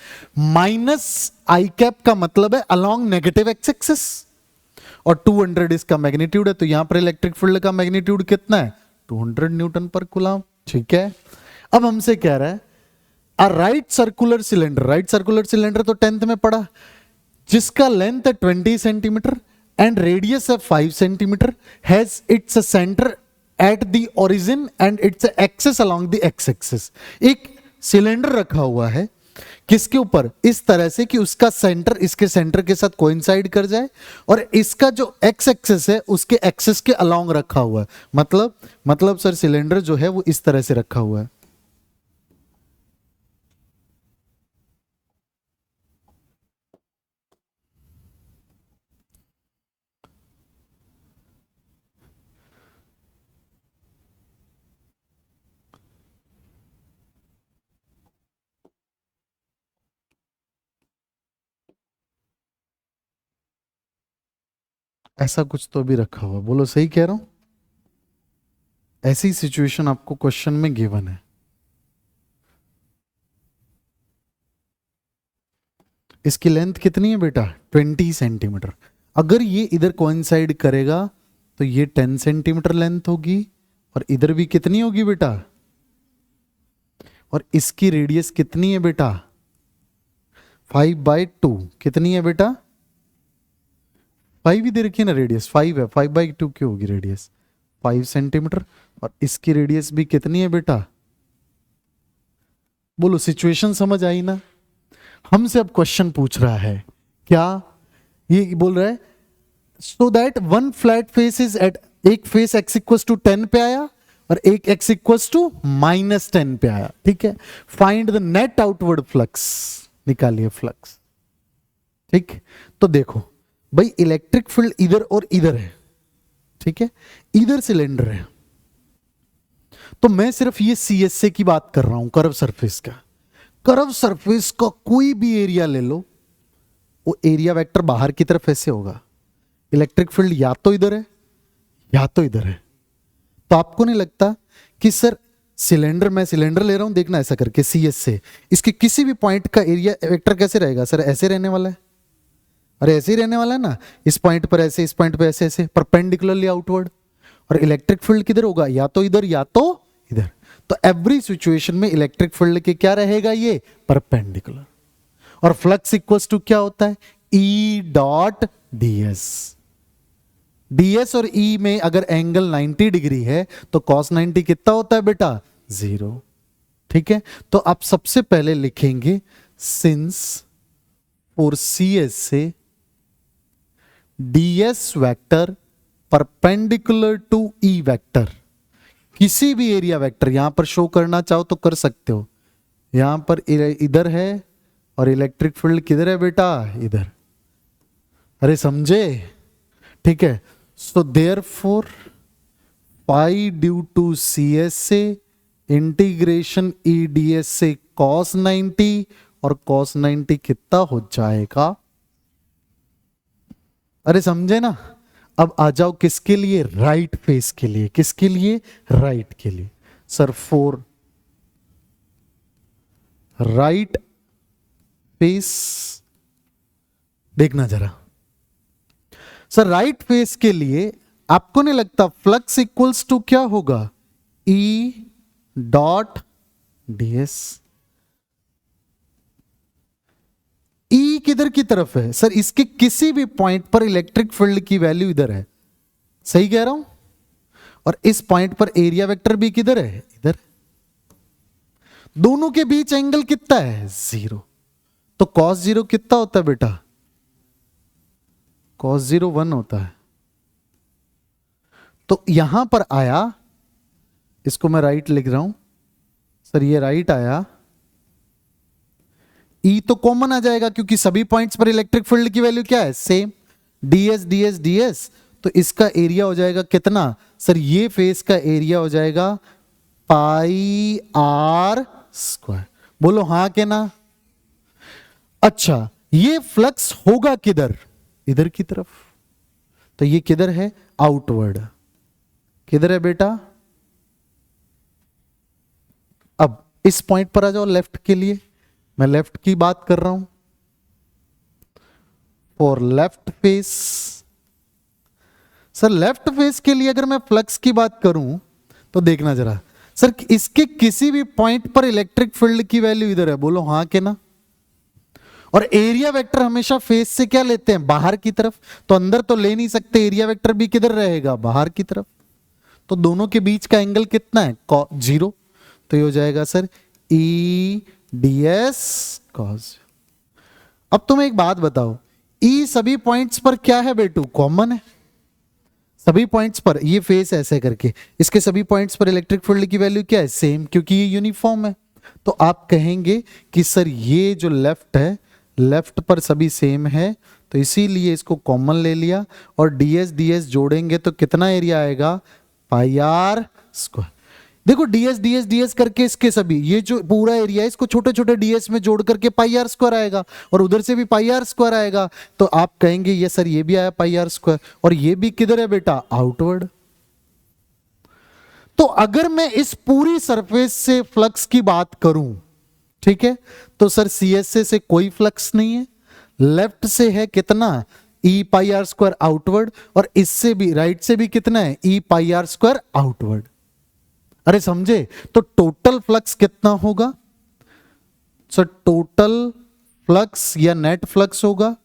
माइनस आई कैप का मतलब है अलोंग नेगेटिव एक्स एक्सिस, और 200 इसका मैग्नीट्यूड है, तो यहां पर इलेक्ट्रिक फील्ड का मैग्नीट्यूड कितना है? 200 न्यूटन पर कूलम। ठीक है, अब हमसे कह रहा है a right circular cylinder. Right circular cylinder तो 10th में पढ़ा, जिसका लेंथ है 20 सेंटीमीटर एंड रेडियस है 5 centimetre, has its centre at the origin and its axis along the x axis. एक सिलेंडर रखा हुआ है किसके ऊपर? इस तरह से कि उसका सेंटर इसके सेंटर के साथ कोइंसाइड कर जाए, और इसका जो एक्स एक्सिस है उसके एक्सिस के अलोंग रखा हुआ है। मतलब सर सिलेंडर जो है वो इस तरह से रखा हुआ है। ऐसा कुछ तो भी रखा हुआ। बोलो सही कह रहा हूं? ऐसी सिचुएशन आपको क्वेश्चन में गिवन है। इसकी लेंथ कितनी है बेटा? 20 सेंटीमीटर। अगर ये इधर कोइंसाइड करेगा तो ये 10 सेंटीमीटर लेंथ होगी, और इधर भी कितनी होगी बेटा? और इसकी रेडियस कितनी है बेटा? 5/2। कितनी है बेटा? 5 ही दे रखी है ना, रेडियस 5 है। 5/2 क्यों होगी रेडियस? 5 सेंटीमीटर। और इसकी रेडियस भी कितनी है बेटा? बोलो सिचुएशन समझ आई ना? हमसे अब क्वेश्चन पूछ रहा है क्या? ये बोल रहा है so that one flat face is at, एक फेस x इक्वल्स टू 10 पे आया और एक x इक्वल्स टू -10 पे आया। ठीक है, find the net outward flux. निकालिए फ्लक्स। ठीक, तो देखो भाई इलेक्ट्रिक फील्ड इधर और इधर है। ठीक है, इधर सिलेंडर है, तो मैं सिर्फ ये CSA की बात कर रहा हूं, कर्व सरफेस का। कर्व सरफेस का कोई भी एरिया ले लो, वो एरिया वेक्टर बाहर की तरफ ऐसे होगा। इलेक्ट्रिक फील्ड या तो इधर है या तो इधर है। तो आपको नहीं लगता कि सर सिलेंडर, मैं सिलेंडर ले रहा हूं, देखना ऐसा करके CS से, इसके किसी भी पॉइंट का एरिया वेक्टर कैसे रहेगा? सर ऐसे रहने वाला है। अरे ऐसे ही रहने वाला है ना, इस पॉइंट पर ऐसे, इस पॉइंट पर ऐसे ऐसे परपेंडिकुलरली आउटवर्ड। और इलेक्ट्रिक फील्ड किधर होगा? या तो इधर या तो इधर। तो एवरी सिचुएशन में इलेक्ट्रिक फील्ड के क्या रहेगा? ये परपेंडिकुलर। और फ्लक्स इक्वल्स टू क्या होता है? E.ds। ds और E में अगर एंगल 90 डिग्री है तो cos 90 कितना होता है बेटा? 0। ठीक है, तो आप सबसे पहले लिखेंगे सिंस फॉर CS से ds vector perpendicular to E vector, किसी भी एरिया वेक्टर यहां पर शो करना चाहो तो कर सकते हो। यहां पर इधर है और इलेक्ट्रिक फील्ड किधर है बेटा? इधर। अरे समझे? ठीक है, so therefore pi due to CS से इंटीग्रेशन EDS से cos 90, और cos 90 कितना हो जाएगा? अरे समझे ना? अब आ जाओ किसके लिए? राइट फेस के लिए। किसके लिए? राइट के लिए। सर फॉर राइट फेस, देखना जरा सर, राइट फेस के लिए आपको नहीं लगता फ्लक्स इक्वल्स टू क्या होगा? E.ds। E किधर की तरफ है? सर इसके किसी भी पॉइंट पर इलेक्ट्रिक फील्ड की वैल्यू इधर है। सही कह रहा हूं? और इस पॉइंट पर एरिया वेक्टर भी किधर है? इधर। दोनों के बीच एंगल कितना है? 0। तो cos 0 कितना होता है बेटा? cos 0 1 होता है। तो यहां पर आया, इसको मैं राइट लिख रहा हूं सर, ये राइट आया। E तो कॉमन आ जाएगा क्योंकि सभी पॉइंट्स पर इलेक्ट्रिक फील्ड की वैल्यू क्या है? सेम। ds ds ds, तो इसका एरिया हो जाएगा कितना सर, ये फेस का एरिया हो जाएगा पाई आर स्क्वायर। बोलो हाँ के ना। अच्छा, ये फ्लक्स होगा किधर, इधर की तरफ, तो ये किधर है, आउटवर्ड। किधर है बेटा, अब इस पॉइंट पर आ जाओ लेफ्ट के लिए, मैं लेफ्ट की बात कर रहा हूं। For left face, sir left face के लिए अगर मैं फ्लक्स की बात करूं तो देखना जरा सर, इसके किसी भी पॉइंट पर इलेक्ट्रिक फील्ड की वैल्यू इधर है, बोलो हाँ के ना। और एरिया वेक्टर हमेशा फेस से क्या लेते हैं, बाहर की तरफ, तो अंदर तो ले नहीं सकते, एरिया वेक्टर भी किधर रहेगा, बाहर की तरफ। तो दोनों के बीच का एंगल कितना है, 0, तो ये हो जाएगा sir E D S cos. अब तुम एक बात बताओ, ई सभी पॉइंट्स पर क्या है बेटू, कॉमन है। सभी पॉइंट्स पर ये फेस ऐसे करके, इसके सभी पॉइंट्स पर इलेक्ट्रिक फील्ड की वैल्यू क्या है, सेम, क्योंकि ये यूनिफॉर्म है। तो आप कहेंगे कि सर ये जो लेफ्ट है, लेफ्ट पर सभी सेम है, तो इसीलिए इसको कॉमन ले लिया, और ds जोड़ेंगे तो कितना एरिया आएगा, पाई आर स्क्वायर। देखो ds करके इसके सभी, ये जो पूरा एरिया है इसको छोटे छोटे ds में जोड़ करके पाई आर स्क्वायर आएगा, और उधर से भी पाई आर स्क्वायर आएगा। तो आप कहेंगे ये सर ये भी आया पाई आर स्क्वायर, और ये भी किधर है बेटा, आउटवर्ड। तो अगर मैं इस पूरी सरफेस से फ्लक्स की बात करूं, ठीक है, तो सर CSA से कोई फ्लक्स नहीं है, लेफ्ट से है कितना, ई पाई आर स्क्वायर आउटवर्ड, और इससे भी राइट से भी कितना है, ई पाई आर स्क्वायर आउटवर्ड। अरे समझे, तो टोटल फ्लक्स कितना होगा सर, टोटल फ्लक्स या नेट फ्लक्स होगा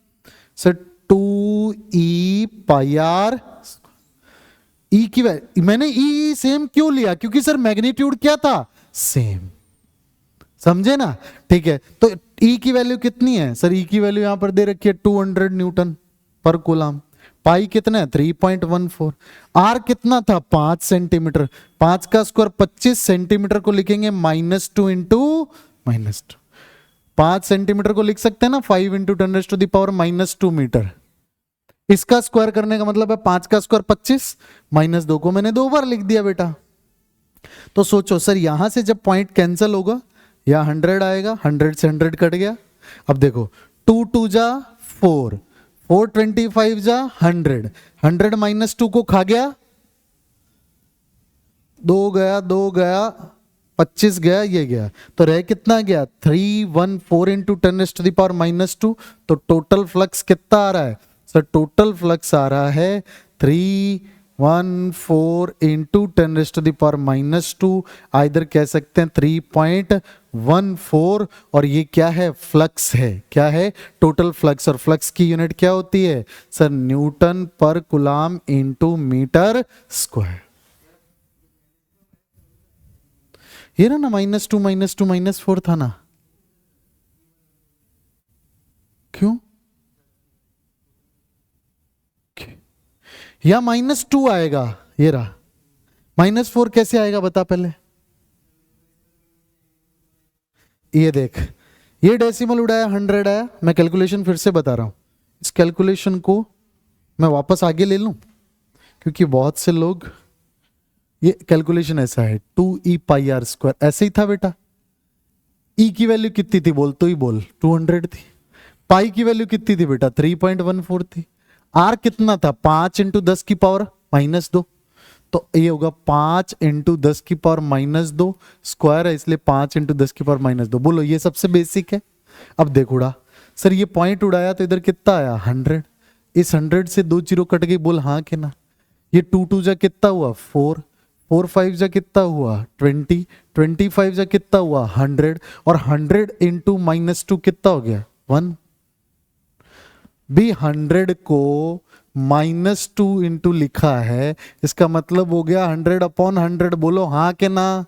सर 2e पाई आर। ई की मैंने ई सेम क्यों लिया, क्योंकि सर मैग्नीट्यूड क्या था, सेम, समझे ना। ठीक है, तो ई की वैल्यू कितनी है सर, ई की वैल्यू यहां पर दे रखी है 200 न्यूटन पर कूलम। पाई कितना है 3.14, आर कितना था 5 सेंटीमीटर, 5 का स्क्वायर 25 सेंटीमीटर को लिखेंगे -2 इंटू -2, 5 सेंटीमीटर को लिख सकते हैं ना 5 इंटू 10⁻⁻² मीटर। इसका स्क्वायर करने का मतलब है 5 का स्क्वायर 25, -2 को मैंने 2 बार लिख दिया बेटा। तो सोचो सर यहां से जब पॉइंट कैंसिल होगा, या 100 आएगा, 100 से 100 कट गया। अब देखो 2 2 जा 4, 425 जा 100, 100 -2 को खा गया, 2 गया 2 गया 25 गया, ये गया, तो रह कितना गया 314 इंटू 10⁻⁻²। तो टोटल फ्लक्स कितना आ रहा है सर, टोटल फ्लक्स आ रहा है 314 इंटू 10⁻⁻², इधर कह सकते हैं 3.14, और ये क्या है, फ्लक्स है, क्या है, टोटल फ्लक्स। और फ्लक्स की यूनिट क्या होती है सर, न्यूटन पर कूलम इंटू मीटर स्क्वायर। ये ना -2 -2 -4 था ना, क्यों, या -2 आएगा, ये रहा, -4 कैसे आएगा बता पहले। ये देख, ये डेसिमल उड़ाया 100 आया, मैं कैलकुलेशन फिर से बता रहा हूं, इस कैलकुलेशन को मैं वापस आगे ले लूं, क्योंकि बहुत से लोग, ये कैलकुलेशन ऐसा है 2e पाई आर स्क्वायर, ऐसे ही था बेटा। e की वैल्यू कितनी थी बोल, तो ही बोल, 200 थी। पाई की वैल्यू कितनी थी बेटा, 3.14 थी। r कितना था, 5 इंटू 10 की पावर -2, तो ये होगा 5 इंटू 10 की पावर -2, स्क्वायर है इसलिए 5 इंटू 10 की पावर -2। बोलो ये सबसे बेसिक है। अब देख उड़ा सर, ये पॉइंट उड़ाया तो इधर कितना आया 100, इस 100 से 2 जीरो कट गई, बोल हाँ के ना। ये 2 2 जा कितना हुआ 4, 4 5 जा कितना हुआ 20, 25 जा कितना हुआ 100, और 100 इंटू -2 कितना हो गया 1। भी 100 को -2 इंटू लिखा है, इसका मतलब हो गया 100/100। बोलो हाँ के ना,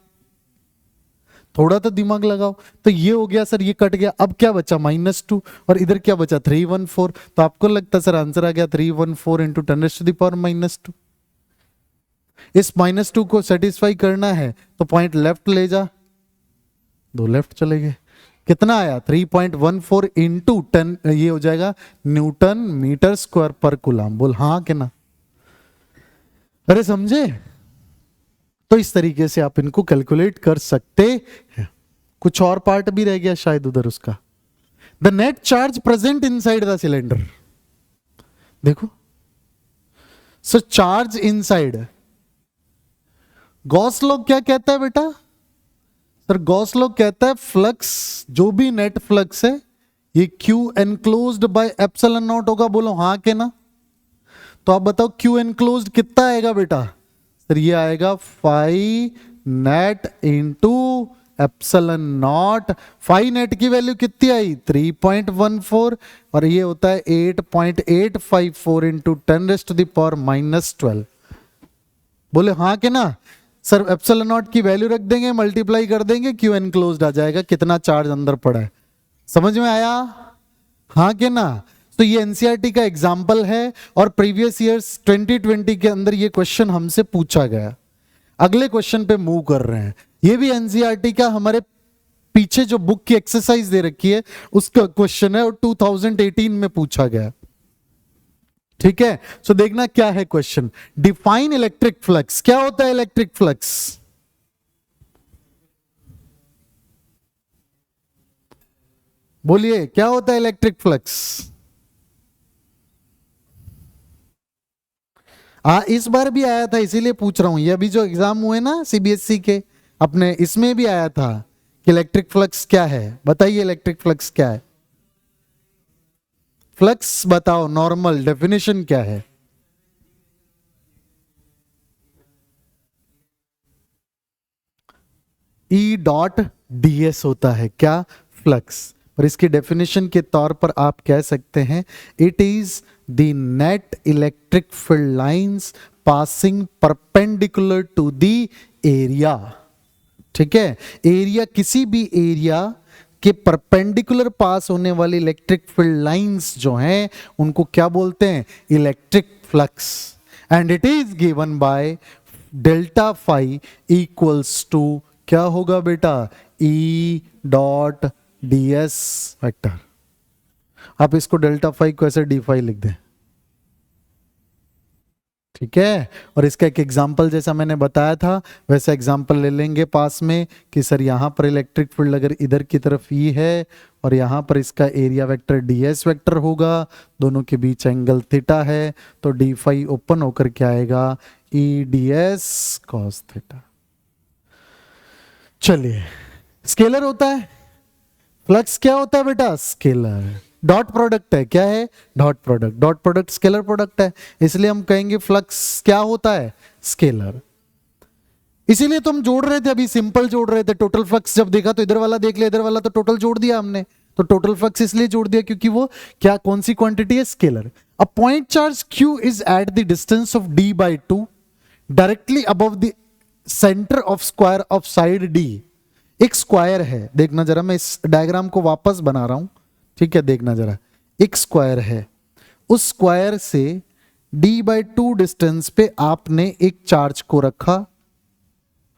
थोड़ा तो दिमाग लगाओ। तो ये हो गया सर, ये कट गया, अब क्या बचा -2, और इधर क्या बचा 314। तो आपको लगता सर आंसर आ गया 314 इंटू 10⁻⁻²। इस -2 को सेटिस्फाई करना है तो पॉइंट लेफ्ट ले जा, 2 लेफ्ट चले गए, कितना आया 3.14 इंटू 10, ये हो जाएगा न्यूटन मीटर स्क्वायर पर कूलम। बोल हाँ कि ना? अरे समझे? तो इस तरीके से आप इनको कैलकुलेट कर सकते हैं। कुछ और पार्ट भी रह गया शायद उधर उसका। The net charge present inside the cylinder, देखो। सो चार्ज इनसाइड, गॉस लॉ क्या कहता है बेटा? सर गॉस लॉ कहता है फ्लक्स, जो भी नेट फ्लक्स है ये Q enclosed by epsilon not होगा। बोलो हाँ के ना? तो आप बताओ क्यू एनक्लोज्ड कितना आएगा बेटा? सर ये आएगा phi net into epsilon naught. Phi net की वैल्यू कितनी आई? 3.14, और ये होता है 8.854 इंटू 10⁻⁻12। बोले हाँ के ना? सर एप्सिलॉन नॉट की वैल्यू रख देंगे, मल्टीप्लाई कर देंगे, क्यू एनक्लोज्ड आ जाएगा, कितना चार्ज अंदर पड़ा है। समझ में आया? हाँ के ना? तो ये एनसीईआरटी का एग्जाम्पल है और प्रीवियस ईयर्स 2020 के अंदर ये क्वेश्चन हमसे पूछा गया। अगले क्वेश्चन पे मूव कर रहे हैं। ये भी एनसीईआरटी का हमारे पीछे जो बुक की एक्सरसाइज दे रखी है उसका क्वेश्चन है और 2018 में पूछा गया। ठीक है, सो देखना क्या है क्वेश्चन। Define electric flux. क्या होता है इलेक्ट्रिक फ्लक्स? बोलिए क्या होता है इलेक्ट्रिक फ्लक्स? इस बार भी आया था इसीलिए पूछ रहा हूं। ये अभी जो एग्जाम हुए ना सीबीएसई के अपने, इसमें भी आया था कि इलेक्ट्रिक फ्लक्स क्या है। बताइए इलेक्ट्रिक फ्लक्स क्या है? फ्लक्स बताओ, नॉर्मल डेफिनेशन क्या है? ई डॉट ds होता है क्या? फ्लक्स। और इसकी डेफिनेशन के तौर पर आप कह सकते हैं it is the net electric field lines passing perpendicular to the area. ठीक है, एरिया, किसी भी एरिया के परपेंडिकुलर पास होने वाली इलेक्ट्रिक फील्ड लाइंस जो हैं उनको क्या बोलते हैं? Electric flux. And it is given by delta phi equals to, क्या होगा बेटा? E dot d s vector. आप इसको डेल्टा फाई को ऐसे डी फाई लिख दें। ठीक है, और इसका एक एग्जाम्पल जैसा मैंने बताया था वैसा एग्जाम्पल ले लेंगे पास में कि सर यहां पर इलेक्ट्रिक फील्ड अगर इधर की तरफ ई है और यहां पर इसका एरिया वेक्टर ds वेक्टर होगा, दोनों के बीच एंगल थीटा है, तो डी फाई ओपन होकर क्या आएगा? E D S cos theta. चलिए, स्केलर होता है फ्लक्स। क्या होता है बेटा? स्केलर। डॉट प्रोडक्ट है, क्या है? Dot product. Dot product scalar product है, इसलिए हम कहेंगे फ्लक्स क्या होता है? स्केलर। इसीलिए तो हम जोड़ रहे थे, अभी सिंपल जोड़ रहे थे। टोटल फ्लक्स जब देखा तो इधर वाला देख लिया, इधर वाला, तो टोटल जोड़ दिया हमने। तो टोटल फ्लक्स इसलिए जोड़ दिया क्योंकि वो क्या, कौन सी क्वांटिटी है? Scalar. A point charge q is at the distance of d/2 directly above the centre of square of side d। एक स्क्वायर है, देखना जरा, मैं इस डायग्राम को वापस बना रहा हूं। ठीक है, देखना जरा, एक स्क्वायर है, उस स्क्वायर से d/2 डिस्टेंस पे आपने एक चार्ज को रखा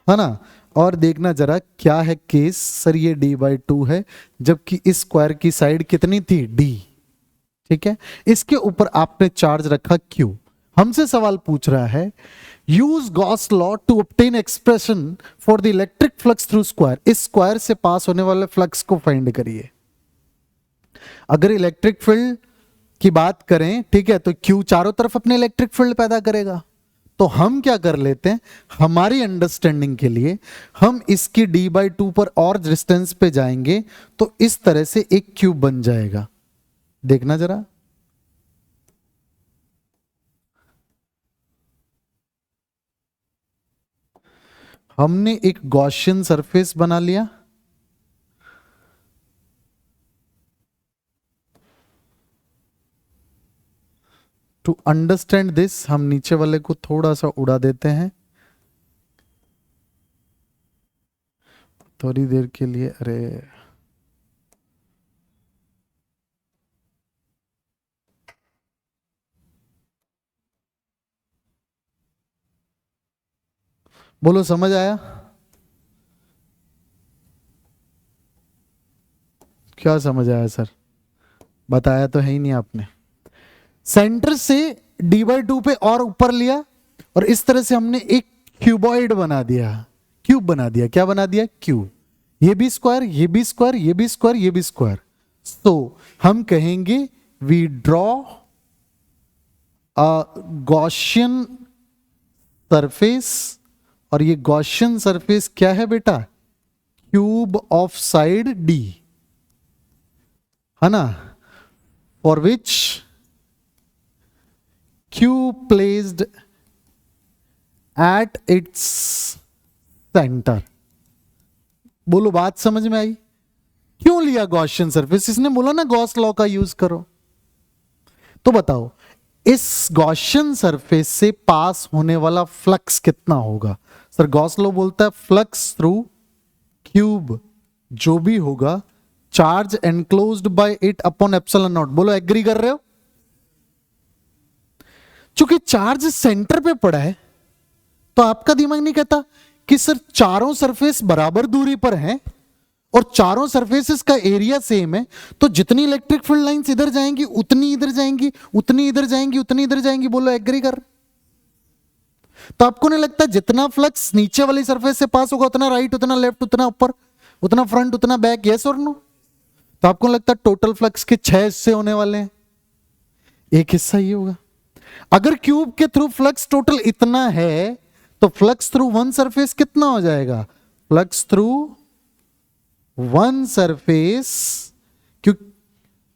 है ना। और देखना जरा क्या है केस। सर ये d/2 है, जबकि इस स्क्वायर की साइड कितनी थी? d। ठीक है, इसके ऊपर आपने चार्ज रखा q। हमसे सवाल पूछ रहा है use Gauss law to obtain expression for the electric flux through square. इस स्क्वायर से पास होने वाले फ्लक्स को फाइंड करिए। अगर इलेक्ट्रिक फील्ड की बात करें, ठीक है, तो Q चारों तरफ अपने इलेक्ट्रिक फील्ड पैदा करेगा। तो हम क्या कर लेते हैं, हमारी अंडरस्टैंडिंग के लिए हम इसकी d/2 पर और डिस्टेंस पे जाएंगे तो इस तरह से एक क्यूब बन जाएगा। देखना जरा, हमने एक गॉसियन सरफेस बना लिया। टू अंडरस्टैंड दिस हम नीचे वाले को थोड़ा सा उड़ा देते हैं थोड़ी देर के लिए। अरे बोलो समझ आया? क्या समझ आया सर? बताया तो है ही नहीं आपने। सेंटर से d/2 पे और ऊपर लिया और इस तरह से हमने एक क्यूबॉइड बना दिया, क्यूब बना दिया। क्या बना दिया? क्यूब। ये भी स्क्वायर, ये भी स्क्वायर, ये भी स्क्वायर, ये भी स्क्वायर। तो हम कहेंगे we draw a Gaussian surface, और ये गॉसियन सरफेस क्या है बेटा? क्यूब ऑफ साइड D, है ना, for which cube placed at its centre. बोलो बात समझ में आई? क्यों लिया गॉसियन सरफेस? इसने बोला ना गॉस लॉ का यूज करो। तो बताओ इस गॉसियन सरफेस से पास होने वाला फ्लक्स कितना होगा? सर गॉस लॉ बोलता है फ्लक्स थ्रू क्यूब जो भी होगा, charge enclosed by it upon epsilon naught. बोलो एग्री कर रहे हो? चूंकि चार्ज सेंटर पे पड़ा है तो आपका दिमाग नहीं कहता कि सर चारों सरफेस बराबर दूरी पर हैं और चारों सरफेसेस का एरिया सेम है, तो जितनी इलेक्ट्रिक फील्ड लाइंस इधर जाएंगी उतनी इधर जाएंगी, उतनी इधर जाएंगी, उतनी इधर जाएंगी। बोलो एग्री कर? तो आपको नहीं लगता जितना फ्लक्स नीचे वाली सरफेस से पास होगा उतना राइट, उतना लेफ्ट, उतना ऊपर, उतना फ्रंट, उतना बैक? यस और नो? तो आपको लगता है टोटल फ्लक्स के 6 हिस्से होने वाले हैं, एक हिस्सा ये होगा। अगर क्यूब के थ्रू फ्लक्स टोटल इतना है तो फ्लक्स थ्रू वन सरफेस कितना हो जाएगा? फ्लक्स थ्रू वन सरफेस, क्यों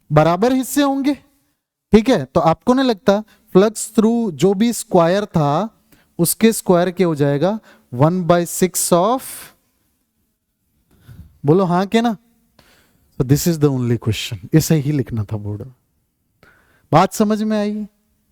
बराबर हिस्से होंगे, ठीक है? तो आपको नहीं लगता फ्लक्स थ्रू जो भी स्क्वायर था उसके स्क्वायर के हो जाएगा 1/6 ऑफ, बोलो हाँ के ना? तो this is the only question, ऐसे ही लिखना था बोर्ड में। बात समझ में आई?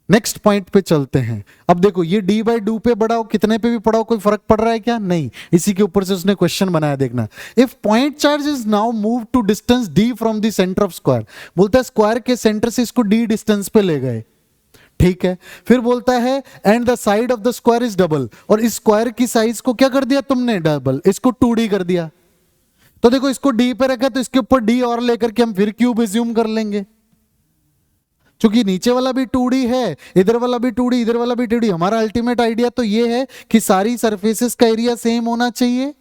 नेक्स्ट पॉइंट पे चलते हैं। अब देखो ये d/2 पे बड़ा हो, कितने पे भी पड़ा हो, कोई फर्क पड़ रहा है क्या? नहीं। इसी के ऊपर से उसने क्वेश्चन बनाया, देखना। If point charge is now move to distance d from the centre of square, बोलता है स्क्वायर के सेंटर से इसको d डिस्टेंस पे ले गए, ठीक है? फिर बोलता है and the side of the square is double, और इस स्क्वायर की साइज को क्या कर दिया तुमने? डबल, इसको 2d कर दिया। तो देखो इसको d पे रखा तो इसके ऊपर d और लेकर के हम फिर क्यूब एज्यूम कर लेंगे, क्योंकि नीचे वाला भी 2D है, इधर वाला भी 2D, इधर वाला भी 2D। हमारा अल्टीमेट आइडिया तो ये है कि सारी सरफेसेस का एरिया सेम होना चाहिए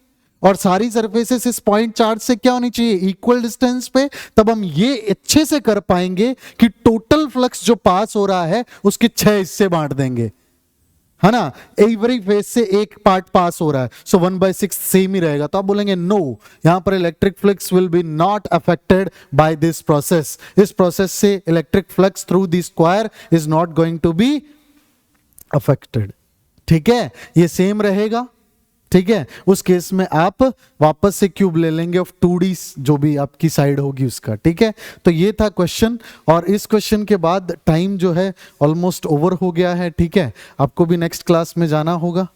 और सारी सरफेसेस इस पॉइंट चार्ज से क्या होनी चाहिए? इक्वल डिस्टेंस पे। तब हम ये अच्छे से कर पाएंगे कि टोटल फ्लक्स जो पास हो रहा है उसके 6 हिस्से बांट देंगे, है ना? एवरी फेज से एक पार्ट पास हो रहा है, सो 1/6 सेम ही रहेगा। तो आप बोलेंगे नो, यहां पर electric flux will be not affected by this process. इस प्रोसेस से electric flux through the square is not going to be affected, ठीक है? ये सेम रहेगा, ठीक है? उस केस में आप वापस से क्यूब ले लेंगे ऑफ 2D जो भी आपकी साइड होगी उसका, ठीक है? तो ये था क्वेश्चन, और इस क्वेश्चन के बाद टाइम जो है ऑलमोस्ट ओवर हो गया है, ठीक है? आपको भी नेक्स्ट क्लास में जाना होगा।